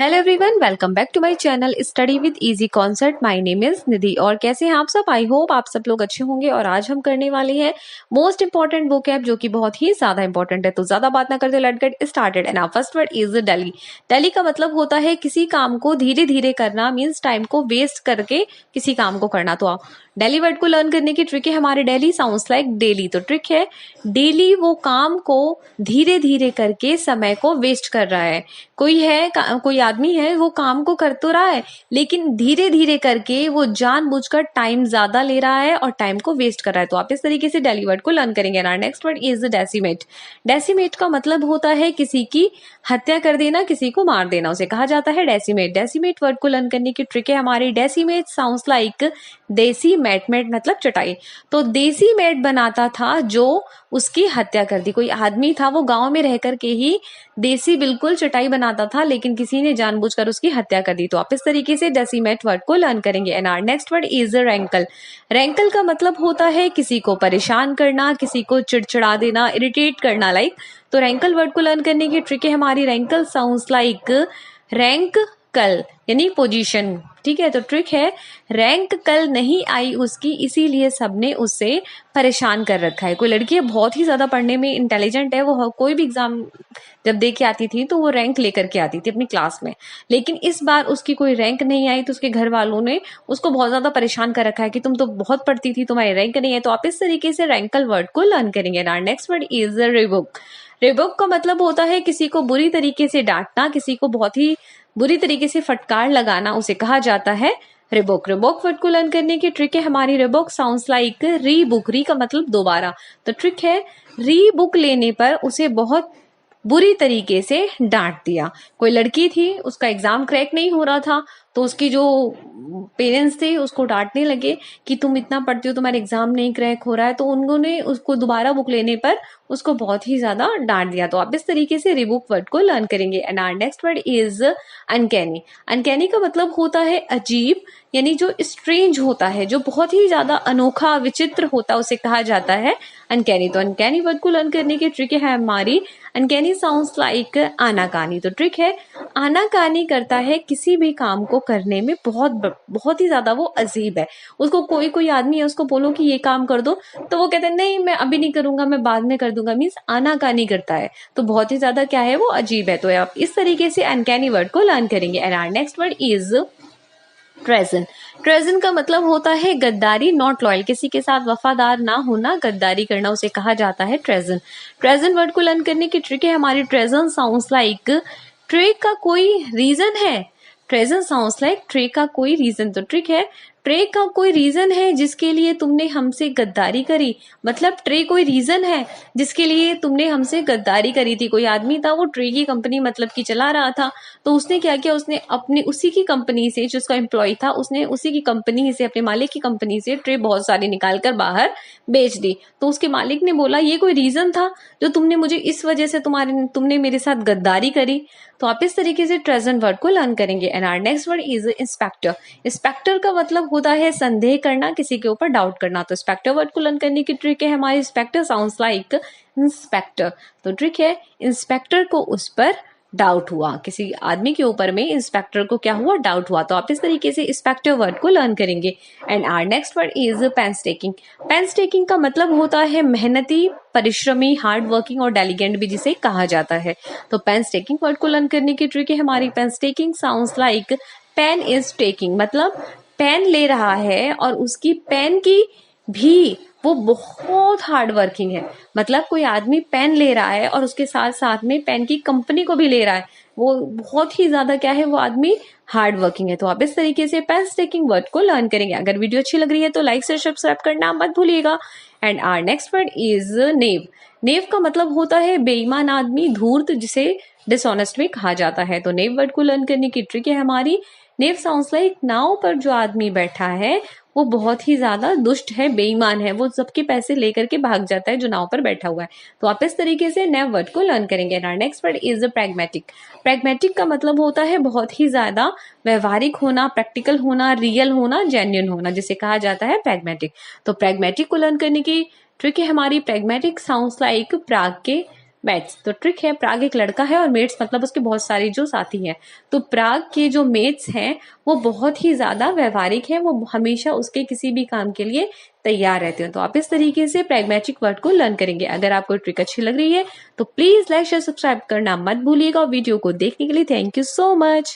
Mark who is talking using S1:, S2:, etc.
S1: Hello everyone, welcome back to my channel study with easy concept. My name is Nidhi और कैसे हैं आप सब। आई होप आप सब लोग अच्छे होंगे। और आज हम करने वाले हैं मोस्ट इंपॉर्टेंट वोकैब जो कि बहुत ही ज्यादा इंपॉर्टेंट है। तो ज्यादा बात ना करते let's get started. And first word is daily. Daily का मतलब होता है किसी काम को धीरे धीरे करना, मीन्स टाइम को वेस्ट करके किसी काम को करना। तो डेली वर्ड को लर्न करने की ट्रिक है हमारे डेली साउंड्स लाइक डेली। तो ट्रिक है डेली वो काम को धीरे धीरे करके समय को वेस्ट कर रहा है। कोई आदमी है वो काम को कर तो रहा है लेकिन धीरे धीरे करके वो जानबूझकर टाइम ज्यादा ले रहा है और टाइम को वेस्ट कर रहा है। तो आप इस तरीके से डेली वर्ड को लर्न करेंगे ना। Next word is decimate. Decimate का मतलब होता है किसी की हत्या कर देना, किसी को मार देना, उसे कहा जाता है डेसिमेट। डेसिमेट वर्ड को लर्न करने की ट्रिक है हमारी डेसिमेट साउंड्स लाइक देसी मैट। मैट मतलब चटाई। तो देसी मैट बनाता था जो उसकी हत्या कर दी। कोई आदमी था वो गांव में रह करके ही देसी बिल्कुल चटाई बनाता था लेकिन किसी ने जानबूझकर उसकी हत्या कर दी। तो आप इस तरीके से डेसिमेट वर्ड को लर्न करेंगे। And our next word is rankle. Rankle का मतलब होता है किसी को परेशान करना, किसी को चिड़चिड़ा देना, इरिटेट करना लाइक। तो रैंकल वर्ड को लर्न करने की ट्रिक है हमारी रैंकल साउंड्स लाइक रैंक कल यानी पोजीशन। ठीक है, तो ट्रिक है रैंक कल नहीं आई उसकी इसीलिए सबने उससे परेशान कर रखा है। कोई लड़की है बहुत ही ज्यादा पढ़ने में इंटेलिजेंट है, वो कोई भी एग्जाम जब दे के आती थी तो वो रैंक लेकर के आती थी अपनी क्लास में, लेकिन इस बार उसकी कोई रैंक नहीं आई तो उसके घर वालों ने उसको बहुत ज्यादा परेशान कर रखा है कि तुम तो बहुत पढ़ती थी, तुम्हारी रैंक नहीं है। तो आप इस तरीके से रैंकल वर्ड को लर्न करेंगे ना। Next word is Reebok. Reebok का मतलब होता है किसी को बुरी तरीके से डांटना, किसी को बहुत ही बुरी तरीके से फटकार लगाना, उसे कहा जाता है रिबुक। रिबुक वर्ड को लर्न करने की ट्रिक है हमारी रिबुक साउंड्स लाइक रीबुक। री का मतलब दोबारा। तो ट्रिक है री बुक लेने पर उसे बहुत बुरी तरीके से डांट दिया। कोई लड़की थी उसका एग्जाम क्रैक नहीं हो रहा था तो उसकी जो पेरेंट्स थे उसको डांटने लगे कि तुम इतना पढ़ती हो तुम्हारा एग्जाम नहीं क्रैक हो रहा है। तो उन्होंने उसको दोबारा बुक लेने पर उसको बहुत ही ज्यादा डांट दिया। तो आप इस तरीके से रिबुक वर्ड को लर्न करेंगे। And our next word is uncanny. Uncanny का मतलब होता है अजीब, यानी जो स्ट्रेंज होता है, जो बहुत ही ज्यादा अनोखा विचित्र होता है, उसे कहा जाता है अनकैनी। तो अनकैनी वर्ड को लर्न करने की ट्रिक है हमारी अनकैनी साउंड्स लाइक आनाकानी। तो ट्रिक है आनाकानी करता है किसी भी काम को करने में बहुत ही ज्यादा वो अजीब है। उसको कोई आदमी है उसको बोलो कि ये काम कर दो तो वो कहते हैं नहीं मैं अभी नहीं करूंगा, मैं बाद में कर दूंगा, मीन्स आनाकानी करता है। तो बहुत ही ज्यादा क्या है वो अजीब है। तो आप इस तरीके से अनकैनी वर्ड को लर्न करेंगे। And our next word is treason. Treason का मतलब होता है गद्दारी, नॉट लॉयल, किसी के साथ वफादार ना होना, गद्दारी करना, उसे कहा जाता है ट्रेजन। ट्रेजन वर्ड को लर्न करने की ट्रिक है हमारी ट्रेजन साउंड्स लाइक ट्रे का कोई रीजन है। ट्रेजन साउंड्स लाइक ट्रे का कोई रीजन। तो ट्रिक है ट्रे का कोई रीजन है जिसके लिए तुमने हमसे गद्दारी करी। मतलब ट्रे कोई रीजन है जिसके लिए तुमने हमसे गद्दारी करी थी। कोई आदमी था वो ट्रे की कंपनी मतलब की चला रहा था तो उसने क्या किया, उसने अपने उसी की कंपनी से, जो उसका एम्प्लॉय था, उसने उसी की कंपनी से, अपने मालिक की कंपनी से ट्रे बहुत सारी निकाल कर बाहर बेच दी। तो उसके मालिक ने बोला ये कोई रीजन था जो तुमने मुझे इस वजह से तुमने मेरे साथ गद्दारी करी। तो आप इस तरीके से ट्रेजन वर्ड को लर्न करेंगे। And our next word is inspector. Inspector का मतलब होता है संदेह करना, किसी के ऊपर डाउट करना। तो इंस्पेक्टर वर्ड को लर्न करने की ट्रिक है हमारी इंस्पेक्टर साउंड्स लाइक इंस्पेक्टर। तो ट्रिक है इंस्पेक्टर को उस पर डाउट हुआ, किसी आदमी के ऊपर में इंस्पेक्टर को क्या हुआ, डाउट हुआ। तो आप इस तरीके से इंस्पेक्टर वर्ड को लर्न करेंगे। And our next word is painstaking. Painstaking का मतलब होता है मेहनती, परिश्रमी, हार्ड वर्किंग और डेलिगेंट भी जिसे कहा जाता है। तो पेंस्टेकिंग वर्ड को लर्न करने की ट्रिक है हमारी painstaking sounds like pain is taking. मतलब पेन ले रहा है और उसकी पेन की भी वो बहुत हार्ड वर्किंग है। मतलब कोई आदमी पेन ले रहा है और उसके साथ साथ में पेन की कंपनी को भी ले रहा है, वो बहुत ही ज्यादा क्या है, वो आदमी हार्ड वर्किंग है। तो आप इस तरीके से पेंस टेकिंग वर्ड को लर्न करेंगे। अगर वीडियो अच्छी लग रही है तो लाइक से सब्सक्राइब करना मत भूलिएगा। And our next word is knave. Knave का मतलब होता है बेईमान आदमी, धूर्त, जिसे डिसऑनेस्ट भी कहा जाता है। तो नेव वर्ड को लर्न करने की ट्रिक है हमारी नेव साउंड्स लाइक नाव पर जो आदमी बैठा है वो बहुत ही ज्यादा दुष्ट है, बेईमान है, वो सबके पैसे लेकर के भाग जाता है जो नाव पर बैठा हुआ है। तो आप इस तरीके से नेव वर्ड को लर्न करेंगे। Next word is pragmatic. Pragmatic का मतलब होता है बहुत ही ज्यादा व्यवहारिक होना, प्रैक्टिकल होना, रियल होना, जेन्युइन होना, जिसे कहा जाता है प्रैग्मेटिक। तो प्रैग्मेटिक को लर्न करने की ट्रिक है हमारी प्रैग्मेटिक साउंड्स लाइक प्राग के मेट्स। तो ट्रिक है, प्राग एक लड़का है और मेट्स मतलब उसके बहुत सारे जो साथी हैं। तो प्राग के जो मेट्स हैं वो बहुत ही ज्यादा व्यवहारिक हैं, वो हमेशा उसके किसी भी काम के लिए तैयार रहते हैं। तो आप इस तरीके से प्रैग्मेटिक वर्ड को लर्न करेंगे। अगर आपको ट्रिक अच्छी लग रही है तो प्लीज लाइक शेयर सब्सक्राइब करना मत भूलिएगा। वीडियो को देखने के लिए थैंक यू सो मच।